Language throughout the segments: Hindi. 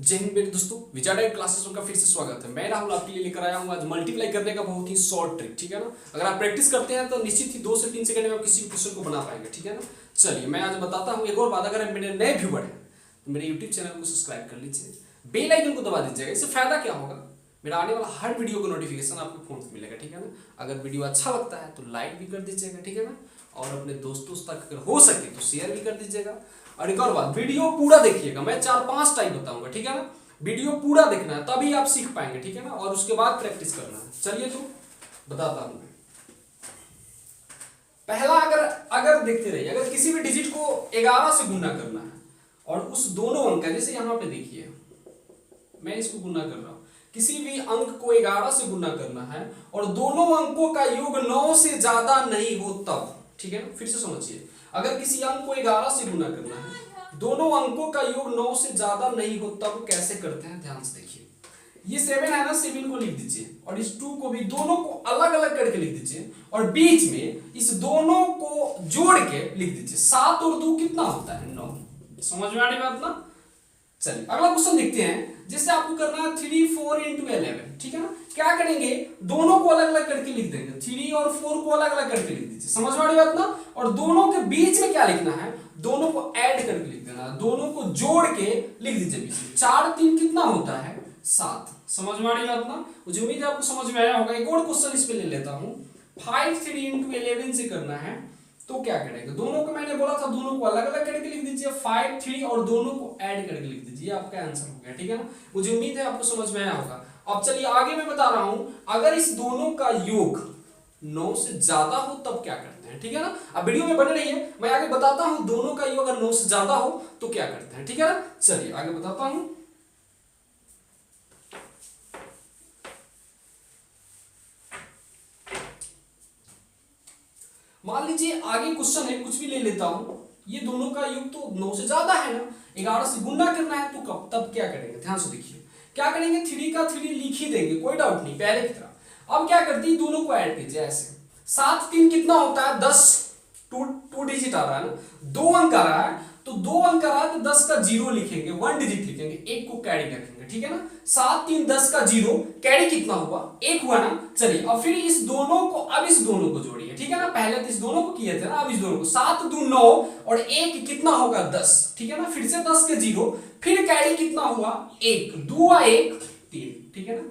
जय हिंद मेरे दोस्तों, विचार क्लासेस का फिर से स्वागत है। मैं राहुल आपके लिए लेकर आया हूँ आज मल्टीप्लाई करने का बहुत ही शॉर्ट ट्रिक। ठीक है ना, अगर आप प्रैक्टिस करते हैं तो निश्चित ही 2 से 3 सेकंड में आप किसी क्वेश्चन को बना पाएंगे। ठीक है ना, चलिए मैं आज बताता हूँ। एक और बात, अगर आप मेरे नए व्यूअर हैं तो मेरे यूट्यूब चैनल को सब्सक्राइब कर लीजिए, बेल आइकन को दबा दीजिएगा। इससे फायदा क्या होगा, मेरा आने वाला हर वीडियो का नोटिफिकेशन आपको फोन पे मिलेगा। ठीक है ना, अगर वीडियो अच्छा लगता है तो लाइक भी कर दीजिएगा। ठीक है ना, और अपने दोस्तों तक अगर हो सके तो शेयर भी कर दीजिएगा। और एक और बात, वीडियो पूरा देखिएगा, मैं 4-5 टाइप बताऊंगा। ठीक है ना, वीडियो पूरा देखना है तभी आप सीख पाएंगे। ठीक है ना, और उसके बाद प्रैक्टिस करना है। चलिए तो बताता हूं मैं। पहला, अगर देखते रहिए, अगर किसी भी डिजिट को 11 से गुना करना है और उस दोनों अंक, जैसे यहां पे देखिए मैं इसको गुना कर रहा हूं, किसी भी अंक को 11 से गुना करना है और दोनों अंकों का योग 9 से ज्यादा नहीं हो तब। ठीक है ना, फिर से समझिए, अगर किसी अंक को 11 से गुना करना है, दोनों अंकों का योग 9 से ज्यादा नहीं हो तब कैसे करते हैं, ध्यान से देखिए। ये 7 है ना, 7 को लिख दीजिए और इस 2 को भी, दोनों को अलग अलग करके लिख दीजिए और बीच में इस दोनों को जोड़ के लिख दीजिए। 7 और 2 कितना होता है, 9। समझ में आने बात ना। चलिए अगला क्वेश्चन देखते हैं। जैसे आपको करना है 3 4 into 11। ठीक है ना, क्या करेंगे, दोनों को अलग अलग करके लिख देंगे। 3 और 4 को अलग अलग करके लिख दीजिए। समझ में आ रही बात ना। और दोनों के बीच में क्या लिखना है, दोनों को ऐड करके लिख देना है, दोनों को जोड़ के लिख दीजिए बीच में। 4 3 कितना होता है, 7। समझ में आ रही बात ना। मुझे उम्मीद है आपको समझ में आया होगा। एक और क्वेश्चन इस पे ले लेता हूं। 5 3 into 11 से करना है तो क्या करेंगे, दोनों को मैंने बोला था दोनों को अलग अलग करके लिख दीजिए। 5 3 और दोनों को ऐड करके लिख दीजिए, आपका आंसर हो गया। ठीक है ना, मुझे उम्मीद है आपको समझ में आया होगा। अब चलिए आगे मैं बता रहा हूं, अगर इस दोनों का योग 9 से ज्यादा हो तब क्या करते हैं। ठीक है ना, अब वीडियो में बने रहिए, मैं आगे बताता हूं दोनों का योग अगर 9 से ज्यादा हो तो क्या करते हैं। ठीक है ना, चलिए आगे बताता हूं। मान लीजिए आगे क्वेश्चन है, कुछ भी ले लेता हूं। ये दोनों का योग तो 9 से ज्यादा है ना, 11 से गुना करना है तो कब, तब क्या करेंगे, ध्यान से देखिए। क्या करेंगे, 3 का 3 लिख ही देंगे, कोई डाउट नहीं, पहले की तरह। अब क्या करती है, दोनों को ऐड कीजिए ऐसे। 7 3 कितना होता है, 10। टू डिजिट आ रहा है ना, 2 अंक आ रहा है, तो 2 अंक आ रहा है तो 10 का 0 लिखेंगे, 1 डिजिट लिखेंगे, 1 को कैरी रखेंगे। ठीक है ना, 7 3 10 का 0, कैरी कितना हुआ, 1 हुआ ना। चलिए अब फिर इस दोनों को, अब इस दोनों को जोड़िए। ठीक है ना, पहले तो इस दोनों को किए थे ना, अब इस दोनों को। 7 2 9 और 1 कितना होगा, 10। ठीक है ना, फिर से 10 के 0, फिर कैरी कितना हुआ, 1 2 1 3। ठीक है ना,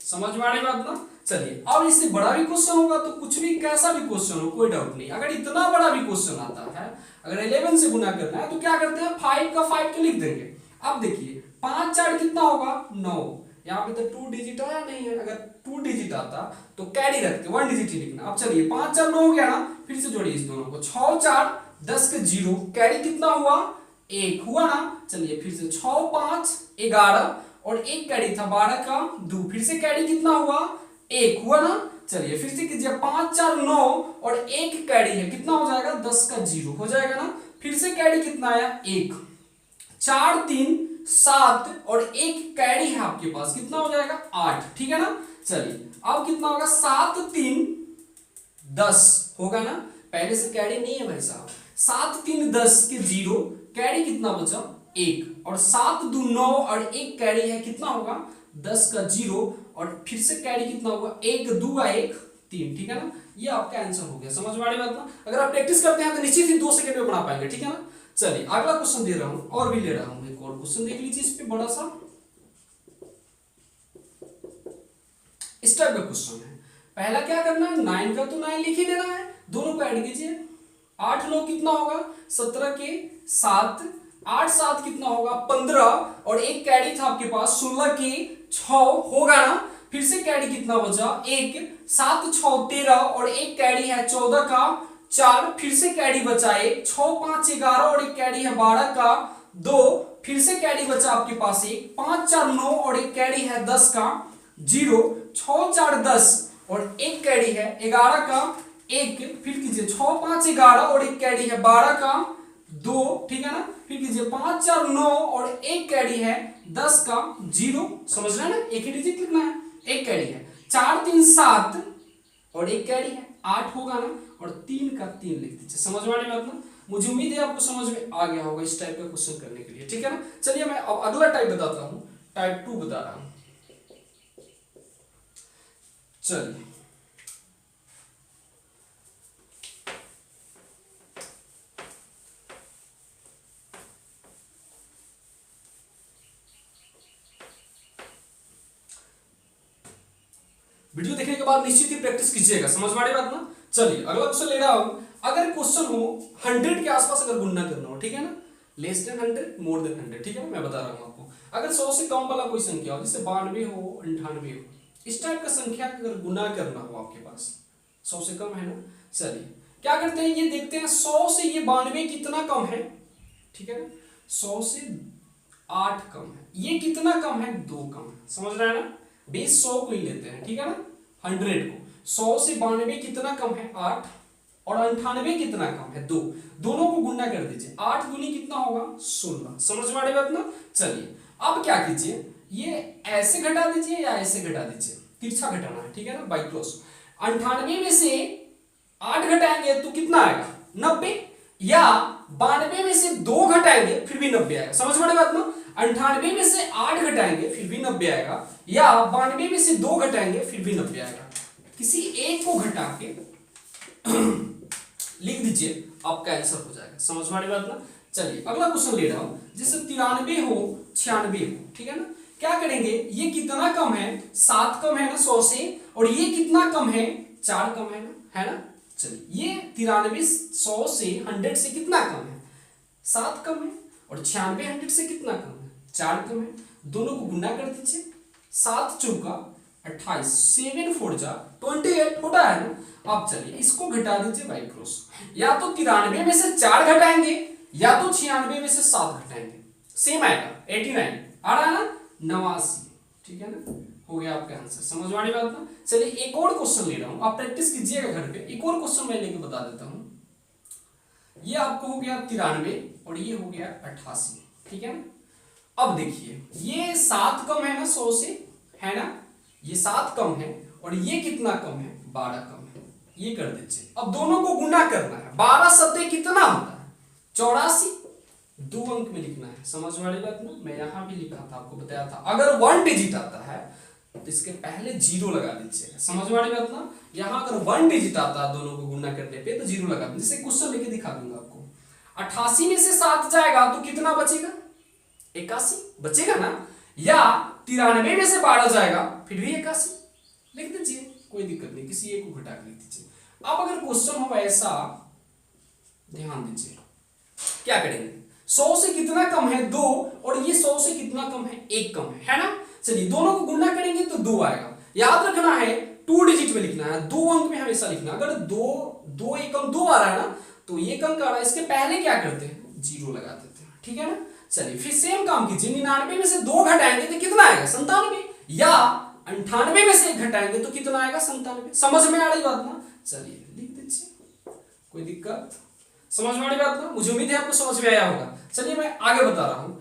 समझ में आ रही बात ना। चलिए अब इससे बड़ा भी क्वेश्चन होगा तो कुछ भी, कैसा भी क्वेश्चन हो, कोई डाउट नहीं। अगर इतना बड़ा भी क्वेश्चन आता है, अगर 11 से गुना करना है तो क्या करते हैं, 5 का 5 तो लिख देंगे। अब देखिए 5 4 कितना होगा, 9। यहाँ पे तो 2 डिजिट आया नहीं है, अगर 2 डिजिट आता तो कैरी रखते, 1 डिजिट ही लिखना। अब चलिए 5 4 9 हो गया ना, फिर से जोड़िए इस दोनों को। 6 4 10 के 0, कैरी कितना हुआ, 1 हुआ ना। चलिए फिर से 6 5 11 और 1 कैरी था 12 का 2, फिर से कैरी कितना हुआ, 1 हुआ ना। चलिए फिर से कीजिए, 5 4 9 और 1 कैरी है, कितना हो जाएगा, 10 का 0 हो जाएगा ना। फिर से कैरी कितना आया, 1। 4 3 7 और 1 कैरी है आपके पास, कितना हो जाएगा, 8। ठीक है ना, चलिए अब कितना होगा, 7 3 10 होगा ना। पहले से कैरी नहीं है भाई साहब। 7 3 10 के 0, कैरी कितना बचा, 1। और 7 2 9 और 1 कैरी है, कितना होगा, 10 का 0 और फिर से कैरी कितना होगा, 1 2 1 3। ठीक है ना, ये आपका आंसर हो गया। समझ में आ रही बात ना। अगर आप प्रैक्टिस करते हैं तो निश्चित ही 2 सेकंड में बना पाएंगे। ठीक है ना, चलिए अगला क्वेश्चन दे रहा हूं, और भी ले रहा हूं। एक और क्वेश्चन देख लीजिए, इस पे बड़ा सा इस टाइप का क्वेश्चन है। पहला क्या करना है, 9 का तो 9 लिख ही देना है, दोनों को ऐड कीजिए। 8 9 कितना होगा, 17 के 7, 8 7 कितना होगा, 15 और 1 कैरी था आपके पास, 16 के 6 होगा ना। फिर से कैरी कितना बचा, 1। 7 6 13 और 1 कैरी है 14 का 4, फिर से कैरी बचा 1। 6 5 11 और 1 कैरी है 12 का 2, फिर से कैरी बचा आपके पास 1। 5 4 9 और 1 कैरी है 10 का 0। 6 4 10 और 1 कैरी है 11 का 1, फिर कीजिए 6 5 11 और 1 कैरी है 12 का 2। ठीक है ना, फिर कीजिए 5 4 9 और 1 कैरी है 10 का 0। समझ रहे हैं ना, एक ही डिजिट लिखना है, 1 कैरी है। 4 3 7 और 1 कैरी है 8 होगा ना, और 3 का 3 लिख दीजिए। समझ में आने बात ना। मुझे उम्मीद है आपको समझ में आ गया होगा इस टाइप का क्वेश्चन करने के लिए। ठीक है ना, चलिए मैं अब अगला टाइप बताता हूं। टाइप 2 बता रहा हूं। चलिए वीडियो देखने के बाद निश्चित ही प्रैक्टिस कीजिएगा, समझ में आ रही बात ना। चलिए अगला क्वेश्चन ले रहा हूं। अगर क्वेश्चन हो 100 के आसपास अगर गुणना करना हो, ठीक है ना, लेस देन 100 मोर देन 100, ठीक है ना, मैं बता रहा हूं आपको। अगर 100 से कम वाला कोई संख्या हो, जैसे 92 हो, 98 हो, इस टाइप का संख्या अगर गुना करना हो आपके पास, 100 से कम है ना, चलिए क्या करते हैं, ये देखते हैं 100 से ये 92 कितना कम है, ठीक है ना, 100 से 8 कम है, ये कितना कम है, 2 कम है, समझ रहे हैं ना। बेस 100 को ही लेते हैं, ठीक है ना, 100 को, 100 से 92 कितना कम है, 8, और 98 कितना कम है, 2, दोनों को गुणा कर दीजिए, 8 दूनी कितना होगा, 16, समझ में आ रही बात ना। चलिए अब क्या कीजिए, ये ऐसे घटा दीजिए या ऐसे घटा दीजिए, तिरछा घटाना है, ठीक है ना, बाई क्रॉस। 98 में से 8 घटाएंगे तो कितना आएगा, 90, या 92 में से 2 घटाएंगे फिर भी 90 आएगा, समझ में आ रही बात ना। 98 में से 8 घटाएंगे फिर भी 90 आएगा, या 92 में से 2 घटाएंगे फिर भी 90 आएगा। किसी एक को घटा के लिख दीजिए, आपका आंसर हो जाएगा, समझ में आ रही बात ना। चलिए अगला क्वेश्चन ले रहा हूं, जैसे 93 हो, 96 हो, ठीक है ना, क्या करेंगे, ये कितना कम है, 7 कम है ना 100 से, और ये कितना कम है, 4 कम है ना, है ना। चलिए ये 93 100 से 100 से कितना कम है, 7 कम है, और 96 100 से कितना कम है, 4 कम है, दोनों को गुना कर दीजिए, 7 चौका 28, 7 4 जा 28 होता है ना। अब चलिए इसको घटा दीजिए बाई क्रॉस, या तो 93 में से 4 घटाएंगे, या तो 96 में से 7 घटाएंगे, सेम आएगा 89 आ रहा है ना, 89, ठीक है ना, हो गया आपका आंसर, समझ में आ रही बात ना। चलिए एक और क्वेश्चन ले रहा हूं, आप प्रैक्टिस कीजिएगा घर पे, एक और क्वेश्चन मैं लेके बता देता हूं। ये आपको हो गया 93 और ये हो गया 88, ठीक है ना। अब देखिए ये 7 कम है ना 100 से, है ना, ये 7 कम है, और ये कितना कम है, 12 कम है, ये कर दीजिए। अब दोनों को गुना करना है, 12 सत्ते कितना होता है, 84, 2 अंक में लिखना है, समझ में आ रही बात ना। मैं यहां भी लिखा था, आपको बताया था, अगर 1 डिजिट आता है तो इसके पहले 0 लगा दीजिएगा, समझ में आ रही बात ना। यहां अगर 1 डिजिट आता है दोनों को गुना करने पे तो 0 लगा दीजिए, जैसे क्वेश्चन लेके दिखा दूंगा आपको। 88 में से 7 जाएगा तो कितना बचेगा, 81 बचेगा ना, या 93 में से 12 जाएगा फिर भी 81 लिख दीजिए, कोई दिक्कत नहीं, किसी एक को घटा के लिख दीजिए। अब अगर क्वेश्चन हो ऐसा, ध्यान दीजिए क्या करेंगे, 100 से कितना कम है, 2, और ये 100 से कितना कम है, 1 कम है ना। चलिए दोनों को गुणा करेंगे तो 2 आएगा, याद रखना है 2 डिजिट में लिखना है, 2 अंक में हमेशा लिखना। अगर 2 1 अंक 2 आ रहा है ना, तो 1 अंक आ रहा है, इसके पहले क्या करते हैं, 0 लगा देते हैं, ठीक है ना। चलिए फिर सेम काम कीजिए, 99 में से 2 घटाएंगे तो कितना आएगा, 97, या 98 में से 1 घटाएंगे तो कितना आएगा, 97, समझ में आ रही बात ना। चलिए लिख दीजिए, कोई दिक्कत, समझ में आ रही बात ना, मुझे उम्मीद है आपको समझ में आया होगा। चलिए मैं आगे बता रहा हूं,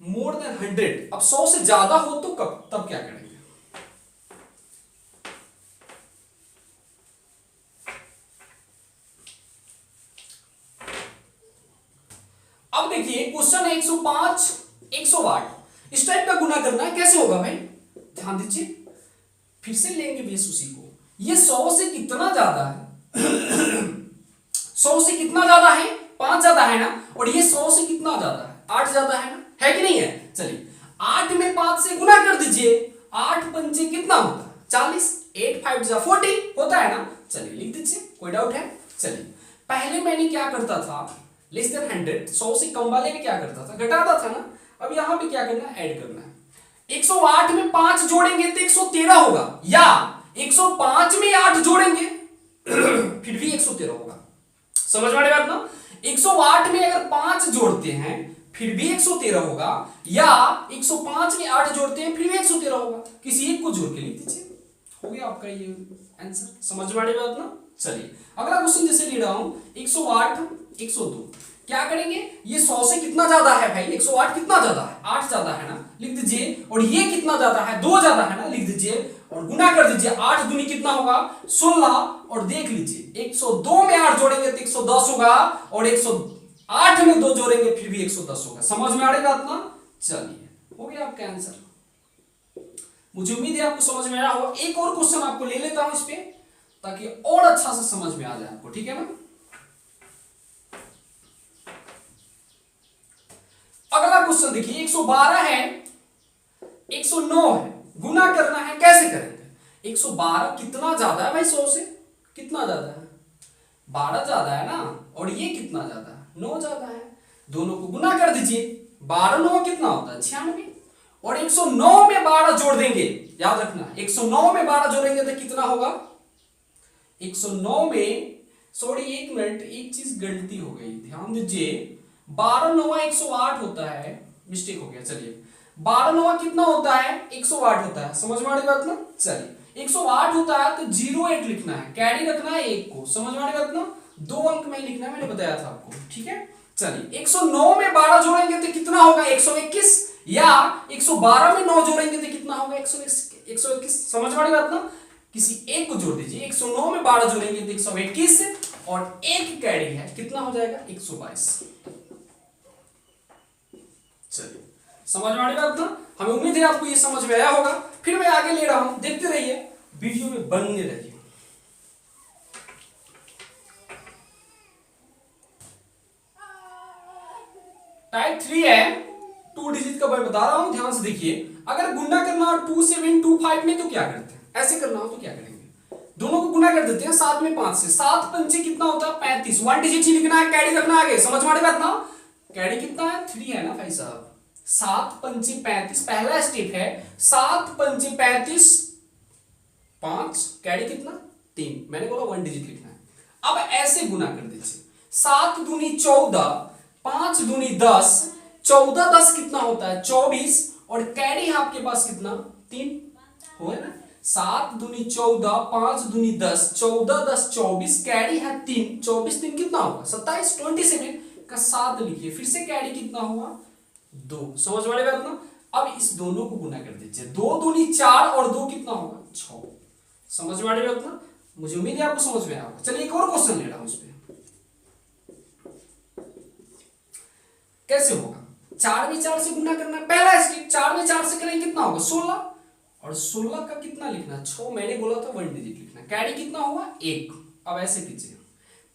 मोर देन 100, अब 100 से ज्यादा हो तो कब, तब क्या करेंगे। अब देखिए क्वेश्चन है 105 108, इस टाइप का गुना करना है, कैसे होगा भाई, ध्यान दीजिए, फिर से लेंगे बेस उसी को। ये 100 से कितना ज्यादा है 100 से कितना ज्यादा है, 5 ज्यादा है ना, और ये 100 से कितना ज्यादा है, 8 ज्यादा है ना, है कि नहीं है। चलिए 8 में 5 से गुना कर दीजिए, 8 पंचे कितना होता है, 40, 8 5 जा 40 होता है ना। चलिए लिख दीजिए, कोई डाउट है। चलिए पहले मैंने क्या करता था, लेस देन 100, 100 से कम वाले में क्या करता था, घटाता था ना। अब यहां पे क्या करना है, ऐड करना है। 108 में 5 जोड़ेंगे तो 113 होगा, या 105 में 8 जोड़ेंगे फिर भी 113 होगा, समझ में आ रही बात ना। 108 में अगर 5 जोड़ते हैं फिर भी 113 होगा, या 105 में 8 जोड़ते हैं फिर भी 113 होगा, किसी एक को जोड़ के लिख दीजिए, हो गया आपका ये आंसर, समझ में आ रही बात ना। चलिए अगला क्वेश्चन जैसे ले रहा हूं, 108 102, क्या करेंगे, ये 100 से कितना ज्यादा है भाई, 108 कितना ज्यादा है, 8 ज्यादा है ना, लिख दीजिए, और ये कितना ज्यादा है, 2 ज्यादा है ना, लिख दीजिए, और गुना कर दीजिए, 8 दूनी कितना होगा, 16, और देख लीजिए 102 में 8 जोड़ेंगे तो 110 होगा, और 108 में 2 जोड़ेंगे फिर भी 110 होगा, समझ में आ रही बात ना। चलिए हो गया आपका आंसर। मुझे उम्मीद है आपको समझ में आया होगा। एक और क्वेश्चन आपको ले लेता हूं इस पे, ताकि और अच्छा से समझ में आ जाए आपको, ठीक है ना। अगला क्वेश्चन देखिए, 112 है, 109 है, गुना करना है, कैसे करेंगे। 112 कितना ज्यादा है भाई 100 से, कितना ज्यादा है, 12 ज्यादा है ना, और ये कितना ज्यादा है, 9 ज्यादा है। दोनों को गुना कर दीजिए, 12 9 कितना होता है 96, और 109 में 12 जोड़ देंगे, याद रखना 109 में 12 जोड़ेंगे तो कितना होगा, 109 में, सॉरी एक मिनट, एक चीज गलती हो गई, ध्यान दीजिए, 12 9 108 होता है, मिस्टेक हो गया, चलिए 12 9 कितना होता है 108 होता है, समझ में आ रही बात ना। चलिए 108 होता है तो 08 लिखना है, कैरी रखना है 1 को, समझ में आ रही बात ना, 2 अंक में लिखना है, मैंने बताया था आपको, ठीक है। चलिए 109 में 12 जोड़ेंगे तो कितना होगा 121, या 112 में 9 जोड़ेंगे तो कितना होगा 121, समझ में आ रही बात ना। किसी एक को जोड़ दीजिए, 109 में 12 जोड़ेंगे तो 121, और एक कैरी है, कितना हो जाएगा 122। चलिए समझ में आ रही बात ना। हमें उम्मीद है आपको ये समझ में आया होगा। फिर मैं आगे ले रहा हूं, देखते रहिए, वीडियो में बने रहिए। टाइप 3 है, 2 डिजिट का मैं बता रहा हूं, ध्यान से देखिए। अगर गुना करना हो 2725 में तो क्या करते हैं, ऐसे करना हो तो क्या करेंगे, दोनों को गुना कर देते हैं 7 में 5 से, 7 पंचे कितना होता है 35, 1 डिजिट ही लिखना है, कैरी रखना आगे, समझ में आ रही बात ना। कैरी कितना है 3 है ना भाई साहब, 7 पंचे 35, पहला स्टेप है, 7 पंचे 35, 5 कैरी कितना 3, मैंने बोला 1 डिजिट लिखना है। अब ऐसे गुना कर दीजिए, 7 दूनी 14, 5 दूनी 10, 14 10 कितना होता है 24, और कैरी है आपके पास कितना 3, हो ना, 7 दूनी 14, 5 दूनी 10, 14 10 24, कैरी है 3, 24 3 कितना होगा 27, 27 का 7 लिखिए, फिर से कैरी कितना हुआ 2, समझ में आ रही बात ना। अब इस दोनों को गुना कर दीजिए, 2 दूनी 4 और 2 कितना होगा 6, समझ में आ रही बात ना। मुझे उम्मीद है आपको समझ में आया होगा। चलिए एक और क्वेश्चन ले रहा हूं इस पे, कैसे होगा, 4 में 4 से गुना करना है, पहला स्टेप 4 में 4 से करेंगे कितना होगा 16, और 16 का कितना लिखना 6, मैंने बोला था 1 डिजिट लिखना, कैरी कितना हुआ 1। अब ऐसे कीजिए,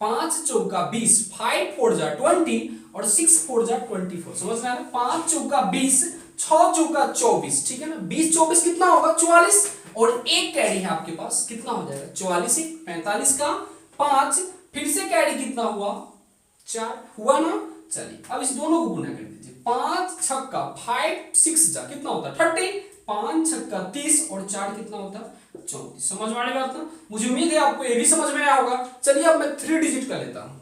5 चौका 20, 5 4 जा 20, और 6 4 जा 24, समझ में आ रहा है, 5 चौका 20, 6 चौका 24, ठीक है ना, 20 24 कितना होगा 44, और एक कैरी है आपके पास, कितना हो जाएगा 44 45 का 5, फिर से कैरी कितना हुआ 4, हुआ ना। चलिए अब इस दोनों को गुना कर दीजिए, 5 छक्का 5 6 जा कितना होता है 30, 5 छक्का 30, और 4 कितना होता है 34, समझ में आ रही बात ना। मुझे उम्मीद है आपको ये भी समझ में आया होगा। चलिए अब मैं 3 डिजिट का लेता हूं,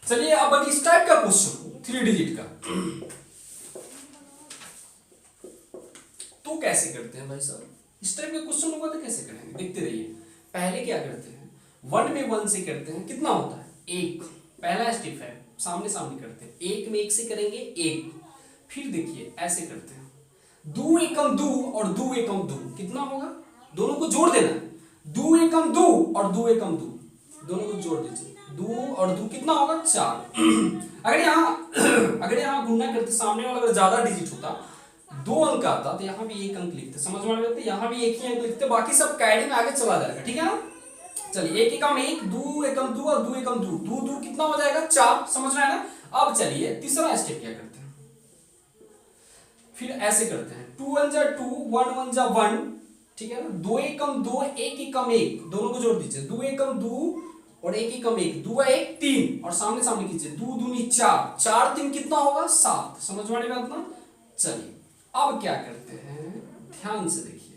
चलिए अब इस टाइप का क्वेश्चन 3 डिजिट का तो कैसे करते हैं भाई साहब, इस टाइप का क्वेश्चन होगा तो कैसे करेंगे, देखते रहिए। पहले क्या करते हैं, 1 में 1 से करते हैं, कितना होता है 1, पहला स्टेप है, सामने सामने करते हैं, 1 में 1 से करेंगे 1, फिर देखिए ऐसे करते हैं, 2 एकम 2 और 2 एकम 2 कितना होगा, दोनों को जोड़ देना, 2 एकम 2 और 2 एकम 2, दोनों को जोड़ दीजिए, 2 और 2 कितना होगा 4। अगर यहाँ गुणा करते, सामने वाला अगर ज्यादा डिजिट होता 2 अंक आता तो यहाँ भी 1 अंक लिखते, समझ में आ रहा है, यहाँ भी 1 ही अंक लिखते, बाकी सब कैरी में आगे चला जाएगा, ठीक है ना। चलिए 1 एकम 1, 2 एकम 2 और 2 एकम 2, 2 2 कितना हो जाएगा 4, समझ में आया ना। अब चलिए तीसरा स्टेप क्या करते हैं, फिर ऐसे करते हैं, 2 1 जा 2, 1 1 जा 1, ठीक है ना, 2 एकम 2, 1 एकम 1, दोनों को जोड़ दीजिए, 2 एकम 2 और 1 एकम 1, 2 1 3, और सामने सामने कीजिए, 2 दूनी 4, 4 3 कितना होगा 7, समझ में आ रही बात ना। चलिए अब क्या करते हैं, ध्यान से देखिए,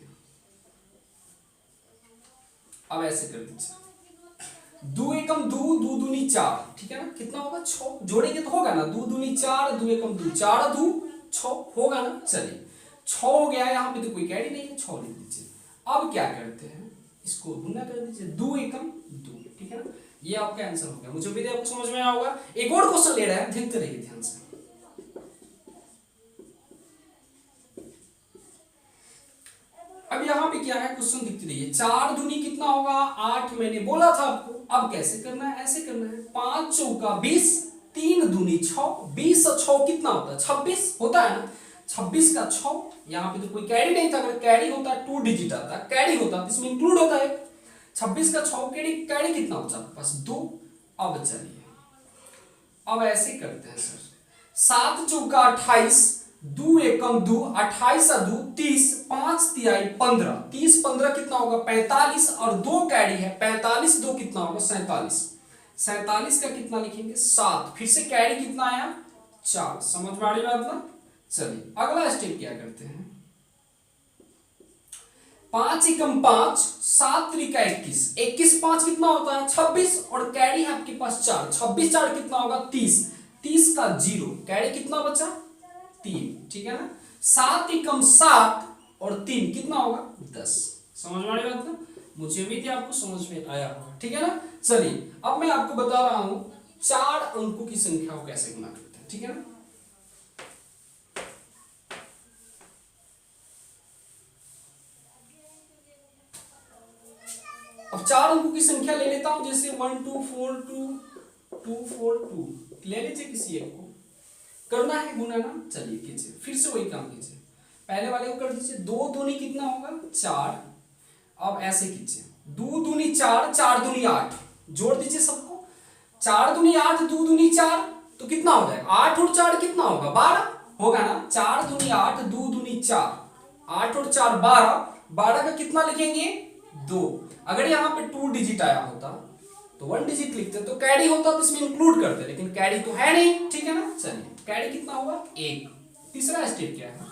अब ऐसे कर दीजिए, 2 एकम 2, 2 दूनी 4, ठीक है ना, कितना होगा 6, जोड़ेंगे तो होगा ना, 2 दूनी 4, 2 एकम 2, 4 2 6 होगा ना। चलिए 6 हो गया, यहाँ पे तो कोई कैरी नहीं है, 6 लिख दीजिए। अब क्या करते हैं, इसको गुना कर दीजिए, 2 एकम 2, ठीक है ना, ये आपका आंसर हो गया। मुझे उम्मीद है आपको समझ में आया होगा। एक और क्वेश्चन ले रहा है, देखते रहिए ध्यान से। अब अब यहाँ पे क्या है, क्वेश्चन दिखती रही है, 4 दूनी कितना होगा 8, मैंने बोला था आपको। अब कैसे करना है, ऐसे करना है, 5 चौका 20, 3 दूनी 6, 20 और 6 कितना होता है 26 होता है ना, 26 का 6, यहाँ पे तो कोई कैरी नहीं था, अगर कैरी होता 2 डिजिट आता, कैरी होता तो इसमें इंक्लूड होता है, 26 का 6 कैरी, कैरी कितना होता है बस 2। अब चलिए अब ऐसे करते हैं सर, 7 चौका 28, 2 एकम 2, 28 और 2 30, 5 तिहाई 15, 30 15 कितना होगा 45, और 2 कैरी है 45, 2 कितना होगा 47, 47 का कितना लिखेंगे 7, फिर से कैरी कितना आया 4। समझ में आ रही बात ना। चलिए अगला स्टेप क्या करते हैं, 5 एकम 5, 7 त्रिका 21, 21 5 कितना होता है 26, और कैरी है आपके पास 4, 26 4 कितना होगा 30, 30 का 0, कैरी कितना बचा 3, ठीक है ना। 7 एकम 7 और 3 कितना होगा 10। समझ में आ रही बात ना, मुझे उम्मीद है आपको समझ में आया होगा, ठीक है ना। चलिए अब मैं आपको बता रहा हूं 4 अंकों की संख्या को कैसे गुना करते हैं, ठीक है ना। अब 4 अंकों की संख्या ले लेता हूं, जैसे 1 2 4 2 2 4 2, ले लीजिए किसी एक को, करना है गुना ना। चलिए कीजिए, फिर से वही काम कीजिए, पहले वाले को कर दीजिए, 2 दूनी कितना होगा 4। अब ऐसे कीजिए, 2 दूनी 4, 4 दूनी 8, जोड़ दीजिए सबको, 4 दूनी 8, 2 दूनी 4, तो कितना हो जाएगा 8 और 4 कितना होगा 12 होगा ना, 4 दूनी 8, 2 दूनी 4, 8 और 4 12, 12 का कितना लिखेंगे 2। अगर यहाँ पे 2 डिजिट आया होता तो 1 डिजिट लिखते, तो कैरी होता तो इसमें इंक्लूड करते, लेकिन कैरी तो है नहीं, ठीक है ना। चलिए कैरी कितना होगा 1। तीसरा स्टेप क्या है,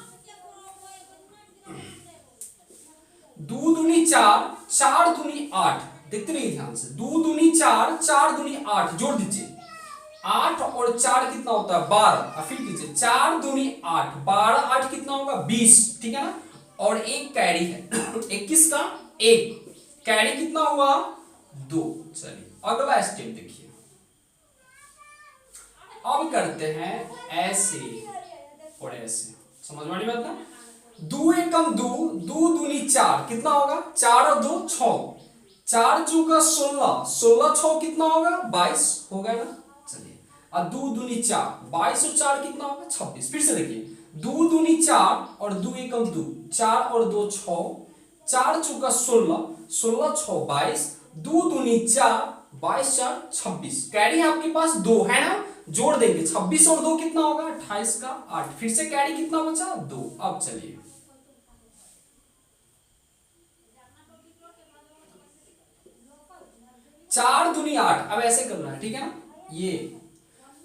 2 दूनी 4, 4 दूनी 8, देखते रहिए ध्यान से, 2 दूनी 4, 4 दूनी 8, जोड़ दीजिए, 8 और 4 कितना होता है 12, और फिर कीजिए 4 दूनी 8, 12 8 कितना होगा 20, ठीक है ना। और एक कैरी है 21 का 1, कैरी कितना हुआ 2। चलिए अगला स्टेप देखिए, अब करते हैं ऐसे और ऐसे, समझ में आ रही बात ना। 2 एकम 2, 2 दूनी 4 कितना होगा 4 और 2 6, 4 चौका 16, 16 6 कितना होगा 22 होगा ना। चलिए अब 2 दूनी 4, 22 और 4 कितना होगा 26। फिर से देखिए, 2 दूनी 4 और 2 एकम 2, 4 और 2 6, 4 चौका 16, 16 6 22, 2 दूनी 4, 22 4 26, कैरी है आपके पास 2 है ना, जोड़ देंगे 26 और 2 कितना होगा 28 का 8, फिर से कैरी कितना बचा 2। अब चलिए 4 दूनी 8, अब ऐसे करना है, ठीक है ना। ये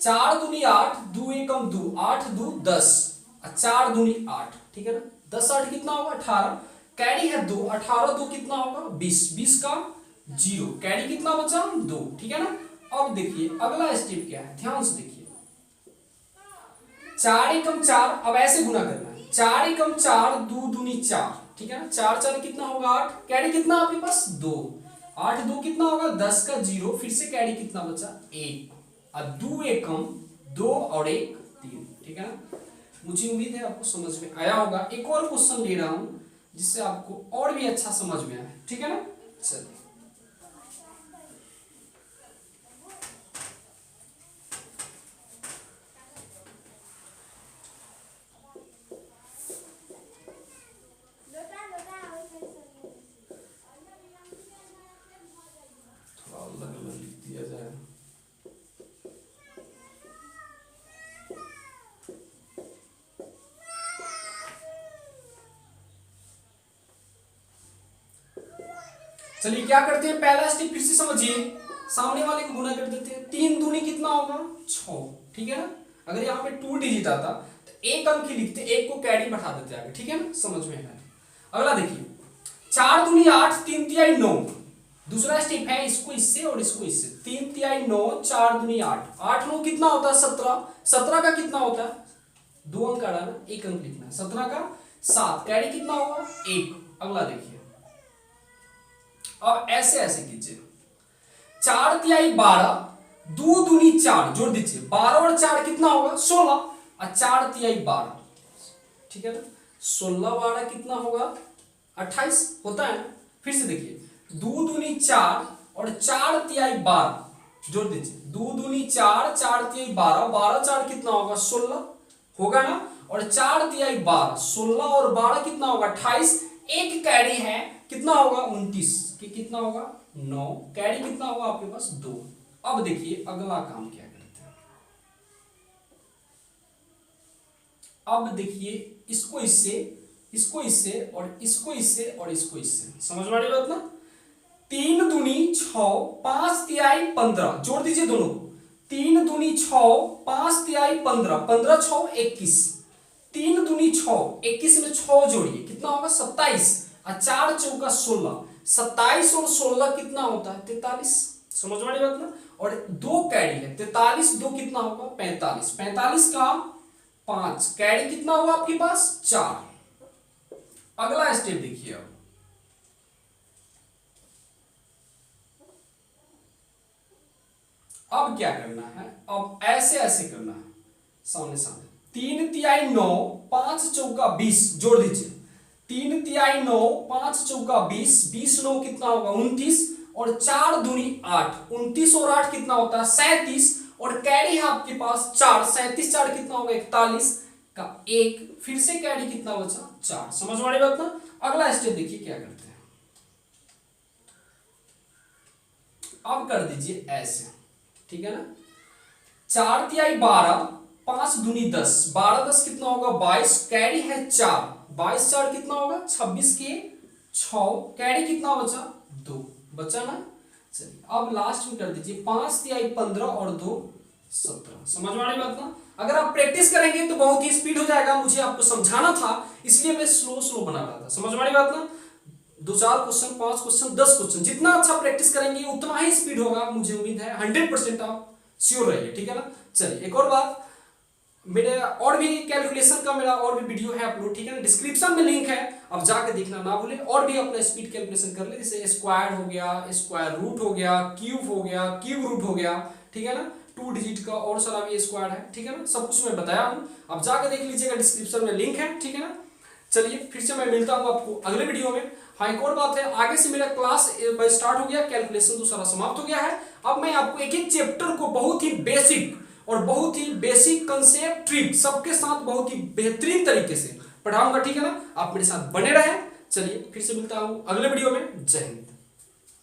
4 दूनी 8, 2 एकम 2, 8 2 10, 4 दूनी 8, ठीक है ना। 10 8 कितना होगा 18, कैरी है 2, 18 2 कितना होगा 20, 20 का 0, कैरी कितना बचा 2, ठीक है ना। अब देखिए अगला स्टेप क्या है, ध्यान से देखिए, 4 एकम 4, अब ऐसे गुना करना है, 4 एकम 4, 2 दूनी 4, ठीक है ना, 4 4 कितना होगा 8, कैरी कितना आपके पास 2, 8 2 कितना होगा 10 का 0, फिर से कैरी कितना बचा 1, और 2 एकम 2 और 1 3, ठीक है ना। मुझे उम्मीद है आपको समझ में आया होगा। एक और क्वेश्चन ले रहा हूं जिससे आपको और भी अच्छा समझ में आए, ठीक है ना। चलिए थोड़ा अलग अलग लिख दिया जाए, चलिए क्या करते हैं, पहला स्टेप फिर से समझिए, सामने वाले को गुना कर देते हैं, 3 दूनी कितना होगा 6, ठीक है ना। अगर यहाँ पे 2 डिजिट आता तो एक अंक ही लिखते, एक को कैरी बढ़ा देते आगे, ठीक है ना, समझ में आया। अगला देखिए, 4 दूनी 8, 3 तिहाई 9, दूसरा स्टेप है इसको इससे और इसको इससे, 3 तिहाई 9, 4 दूनी 8, 8 9 कितना होता है 17, 17 का कितना होता है 2 अंक आ रहा ना, एक अंक लिखना है, 17 का 7, कैरी कितना होगा 1। अगला देखिए, अब ऐसे ऐसे कीजिए, 4 तिहाई 12, 2 दूनी 4, जोड़ दीजिए, 12 और 4 कितना होगा 16, और 4 तिहाई 12, ठीक है ना, 16 12 कितना होगा 28 होता है ना। फिर से देखिए 2 दूनी 4 और 4 तिहाई 12 जोड़ दीजिए। 2 दूनी 4, 4 तिहाई 12, 12 4 कितना होगा 16 होगा ना। और 4 तिहाई 12, 16 और 12 कितना होगा 28। एक कैरी है कितना होगा 29 कि कितना होगा 9। कैरी कितना होगा आपके पास 2। अब देखिए अगला काम क्या करते हैं। अब देखिए इसको इससे, इसको इससे और इसको इससे और इसको इससे, समझ में आ रही बात ना। 3 दूनी 6, 5 तिहाई 15 जोड़ दीजिए दोनों को। 3 दूनी 6, 5 तिहाई 15, 15 6 21। 3 दूनी 6, 21 में 6 जोड़िए कितना होगा 27 और 4 चौका 16। 27 और 16 कितना होता है 43, समझ में आ रही बात ना। और 2 कैरी है 43, 2 कितना होगा 45, 45 का 5, कैरी कितना होगा आपके पास 4। अगला स्टेप देखिए। अब क्या करना है, अब ऐसे ऐसे करना है सामने सामने। 3 तिहाई 9, 5 चौका 20 जोड़ दीजिए। 3 तिहाई 9, 5 चौका 20, 20 9 कितना होगा 29 और 4 दूनी 8, 29 और 8 कितना होता है 37 और कैरी है आपके पास 4, 37 4 कितना होगा 41 का 1। फिर से कैरी कितना बचा 4, समझ में आ रही बात ना। अगला स्टेप देखिए क्या करते हैं। अब कर दीजिए ऐसे, ठीक है ना। 4 तिहाई 12, 5 दूनी 10, 12 10 कितना होगा 22, कैरी है 4, 22 4 कितना होगा 26 के 6, कैरी कितना बचा 2 बचा ना। चलिए अब लास्ट में कर दीजिए 5 तिहाई 15 और 2 17, समझ में आ रही बात ना। अगर आप प्रैक्टिस करेंगे तो बहुत ही स्पीड हो जाएगा। मुझे आपको समझाना था इसलिए मैं स्लो स्लो बना रहा था, समझ में आ रही बात ना। 2-4 क्वेश्चन, 5 क्वेश्चन, 10 क्वेश्चन, जितना अच्छा प्रैक्टिस करेंगे उतना ही स्पीड होगा। मुझे उम्मीद है 100% आप श्योर रहिए, ठीक है ना। चलिए एक और बात, मेरे और भी कैलकुलेशन का मेरा और भी वीडियो है अपलोड, ठीक है ना, डिस्क्रिप्शन में लिंक है, अब जाके देखना ना भूलें। और भी अपना स्पीड कैलकुलेशन कर ले, जैसे स्क्वायर हो गया, स्क्वायर रूट हो गया, क्यूब हो गया, क्यूब रूट हो गया, ठीक है ना, 2 डिजिट का और सारा भी स्क्वायर है, ठीक है ना, सब कुछ मैं बताया हूँ। अब जाके देख लीजिएगा, डिस्क्रिप्शन में लिंक है, ठीक है ना। चलिए फिर से मैं मिलता हूँ आपको अगले वीडियो में। हाँ एक और बात है, आगे से मेरा क्लास स्टार्ट हो गया, कैलकुलेशन तो सारा समाप्त हो गया है। अब मैं आपको एक एक चैप्टर को बहुत ही बेसिक और बहुत ही बेसिक कंसेप्ट ट्रिक सबके साथ बहुत ही बेहतरीन तरीके से पढ़ाऊंगा, ठीक है ना। आप मेरे साथ बने रहें। चलिए फिर से मिलता हूँ अगले वीडियो में। जय हिंद।